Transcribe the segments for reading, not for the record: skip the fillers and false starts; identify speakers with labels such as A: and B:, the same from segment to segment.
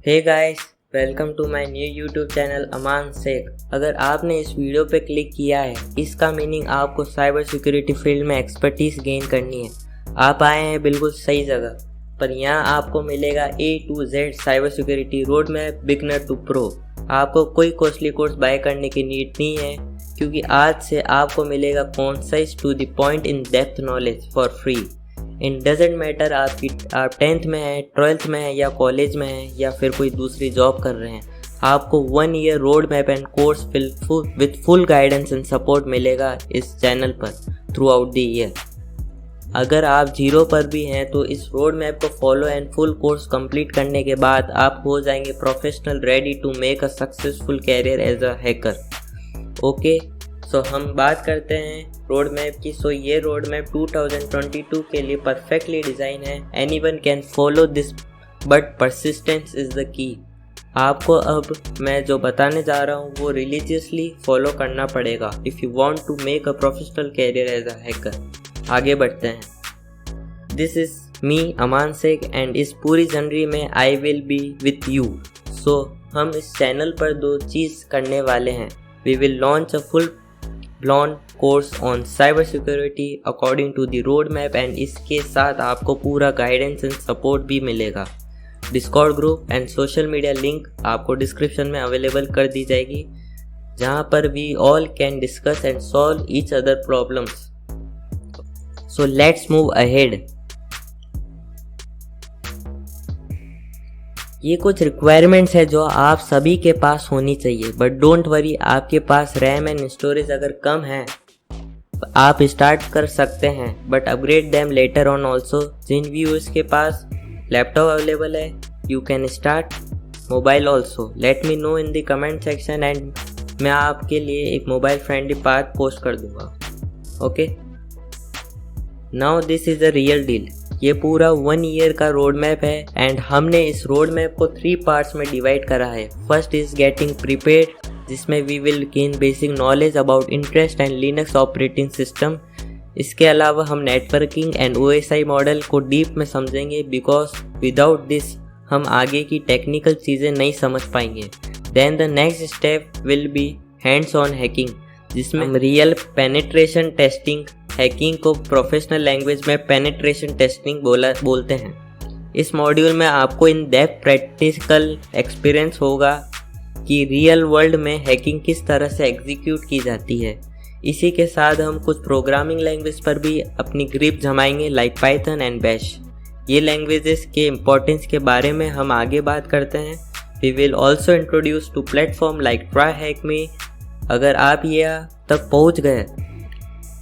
A: Hey guys, welcome to my new YouTube channel Aman Shaikh. अगर आपने इस वीडियो पे क्लिक किया है, इसका मीनिंग आपको साइबर सिक्योरिटी फील्ड में एक्सपर्टीज गेन करनी है। आप आए हैं बिल्कुल सही जगह, पर यहाँ आपको मिलेगा A to Z cyber security road map beginner to pro. आपको कोई कॉस्टली कोर्स बाय करने की नीड नहीं है, क्योंकि आज से आपको मिलेगा concise to the point in depth knowledge for free. It doesn't matter आप 10th में हैं, 12th में हैं या कॉलेज में हैं या फिर कोई दूसरी जॉब कर रहे हैं, आपको 1 year road map and course with full guidance and support मिलेगा इस चैनल पर थ्रू आउट द ईयर। अगर आप 0 पर भी हैं तो इस रोड मैप को follow and full course complete करने के बाद आप हो जाएंगे professional, ready to make a successful career as a hacker. Okay, so हम बात करते हैं रोड मैप की। सो ये रोड मैप 2022 के लिए परफेक्टली डिज़ाइन है। Anyone can follow this but persistence is the key. आपको अब मैं जो बताने जा रहा हूँ वो रिलीजियसली फॉलो करना पड़ेगा if you want to make a professional career as a hacker. आगे बढ़ते हैं। This is me Aman Shaikh and इस पूरी जर्नी में I will be with you. So हम इस चैनल पर 2 चीज़ करने वाले हैं। We will launch a full blown course on cyber security according to the roadmap and इसके साथ आपको पूरा गाइडेंस एंड सपोर्ट भी मिलेगा। Discord group and social media link आपको डिस्क्रिप्शन में अवेलेबल कर दी जाएगी, जहां पर we all can discuss and solve each other problems. So let's move ahead. ये कुछ रिक्वायरमेंट्स है जो आप सभी के पास होनी चाहिए, बट डोंट वरी, आपके पास रैम एंड स्टोरेज अगर कम है आप स्टार्ट कर सकते हैं, but upgrade them later on also. जिन व्यूअर्स के पास लैपटॉप अवेलेबल है, you can start mobile also. Let me know in the comment section and मैं आपके लिए एक मोबाइल फ्रेंडली पाथ पोस्ट कर दूंगा। Okay, now this is a real deal. ये पूरा 1 ईयर का रोड मैप है एंड हमने इस रोड मैप को 3 पार्ट्स में डिवाइड करा है। फर्स्ट इज गेटिंग प्रिपेयर्ड, जिसमें we will gain basic knowledge about internet and Linux operating system. इसके अलावा हम नेटवर्किंग एंड OSI मॉडल को डीप में समझेंगे, बिकॉज विदाउट दिस हम आगे की टेक्निकल चीज़ें नहीं समझ पाएंगे। Then the next step will be hands on hacking, जिसमें हम रियल पेनिट्रेशन टेस्टिंग, हैकिंग को प्रोफेशनल लैंग्वेज में पेनिट्रेशन टेस्टिंग बोलते हैं। इस मॉड्यूल में आपको इन डेप्थ प्रैक्टिकल एक्सपीरियंस होगा कि रियल वर्ल्ड में हैकिंग किस तरह से एग्जीक्यूट की जाती है। इसी के साथ हम कुछ प्रोग्रामिंग लैंग्वेज पर भी अपनी ग्रिप जमाएंगे, लाइक पाइथन एंड बैश। ये लैंग्वेजेस के इम्पोर्टेंस के बारे में हम आगे बात करते हैं। We will also introduce to platform like TryHackMe. अगर आप ये तक पहुँच गए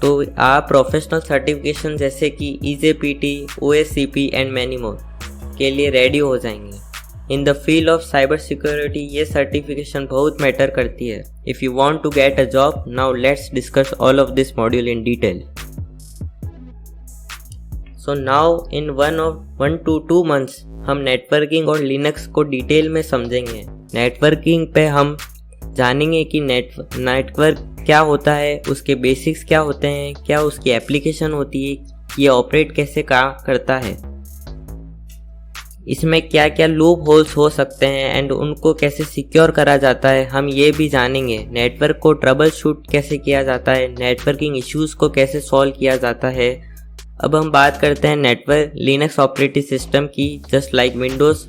A: तो आप प्रोफेशनल सर्टिफिकेशन जैसे कि EJPT, OSCP and many more के लिए रेडी हो जाएंगे। In the field of cyber security ये सर्टिफिकेशन बहुत मैटर करती है। If you want to get a job, now let's discuss all of this module in detail. So now in 1 to 2 months हम networking और Linux को detail में समझेंगे। Networking पे हम जानेंगे कि नेटवर्क क्या होता है, उसके बेसिक्स क्या होते हैं, क्या उसकी एप्लीकेशन होती है, ये ऑपरेट कैसे काम करता है, इसमें क्या क्या लूप होल्स हो सकते हैं एंड उनको कैसे सिक्योर करा जाता है, हम ये भी जानेंगे। नेटवर्क को ट्रबल शूट कैसे किया जाता है, नेटवर्किंग इश्यूज़ को कैसे सॉल्व किया जाता है। अब हम बात करते हैं नेटवर्क लिनक्स ऑपरेटिंग सिस्टम की। जस्ट लाइक विंडोज़,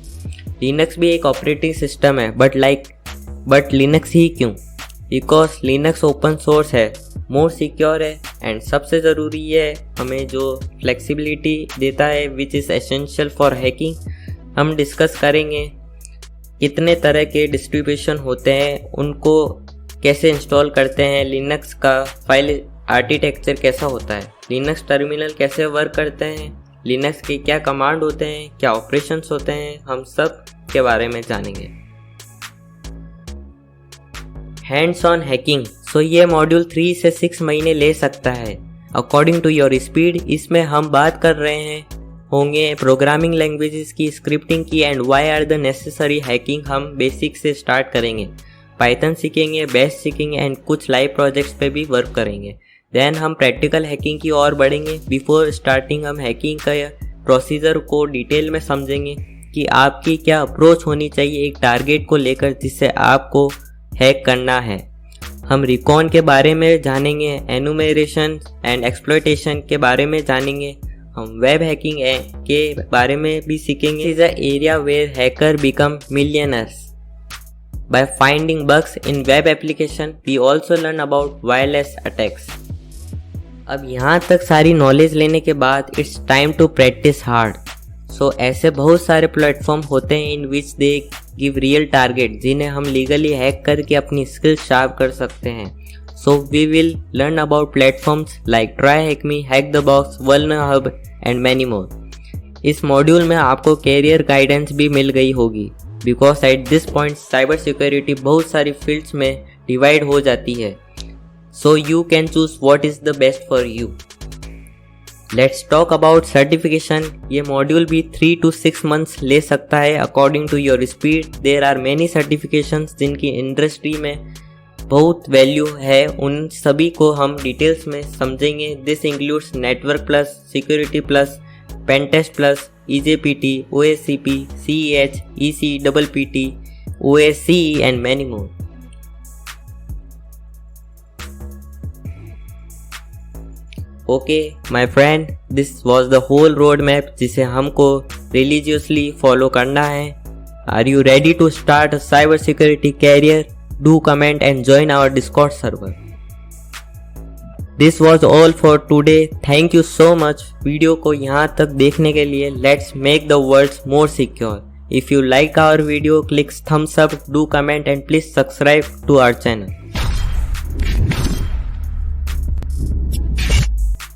A: लिनक्स भी एक ऑपरेटिंग सिस्टम है, बट लिनक्स ही क्यों? बिकॉज लिनक्स ओपन सोर्स है, मोर सिक्योर है एंड सबसे ज़रूरी ये है हमें जो फ्लेक्सिबिलिटी देता है, which is essential for hacking. हम डिस्कस करेंगे कितने तरह के डिस्ट्रीब्यूशन होते हैं, उनको कैसे इंस्टॉल करते हैं, लिनक्स का फाइल आर्किटेक्चर कैसा होता है, लिनक्स टर्मिनल कैसे वर्क करते हैं, लिनक्स के क्या कमांड होते हैं, क्या ऑपरेशंस होते हैं, हम सब के बारे में जानेंगे। Hands on hacking. सो ये मॉड्यूल 3 से 6 महीने ले सकता है अकॉर्डिंग टू योर स्पीड। इसमें हम बात कर रहे होंगे प्रोग्रामिंग लैंग्वेजेस की, स्क्रिप्टिंग की and why are the necessary hacking. हम बेसिक से स्टार्ट करेंगे, पाइथन सीखेंगे, बैश सीखेंगे एंड कुछ लाइव प्रोजेक्ट्स पे भी वर्क करेंगे। देन हम प्रैक्टिकल हैकिंग की ओर बढ़ेंगे। बिफोर स्टार्टिंग हम हैकिंग का प्रोसीजर को डिटेल में समझेंगे कि आपकी क्या अप्रोच होनी चाहिए एक टारगेट को लेकर जिसे आपको हैक करना है। हम रिकॉन के बारे में जानेंगे, एनुमरेशन एंड एक्सप्लॉयटेशन के बारे में जानेंगे, हम वेब हैकिंग के बारे में भी सीखेंगे। Is a area where hacker become millionaires by finding bugs in web application. We also learn about wireless attacks. अब यहाँ तक सारी नॉलेज लेने के बाद it's time to practice hard. So ऐसे बहुत सारे प्लेटफॉर्म होते हैं in which they give real target जिन्हें हम लीगली हैक करके अपनी स्किल शार्प कर सकते हैं। So we will learn about platforms like TryHackMe, Hack The Box, VulnHub and many more. इस मॉड्यूल में आपको कैरियर गाइडेंस भी मिल गई होगी because at this point cyber security बहुत सारी फील्ड्स में डिवाइड हो जाती है। So you can choose what is the best for you. Let's talk about certification. ये मॉड्यूल भी 3 to 6 मंथ्स ले सकता है according to your speed. There are many certifications जिनकी इंडस्ट्री में बहुत वैल्यू है, उन सभी को हम डिटेल्स में समझेंगे। This includes network plus, security plus, PenTest plus, EJPT, OSCP, CEH, ECPPT, OSCE and many more. Okay, my friend, this was the whole roadmap जिसे हमको religiously follow करना है। Are you ready to start a cyber security career? Do comment and join our Discord server. This was all for today. Thank you so much video को यहाँ तक देखने के लिए। Let's make the world more secure. If you like our video, click thumbs up, do comment and please subscribe to our channel.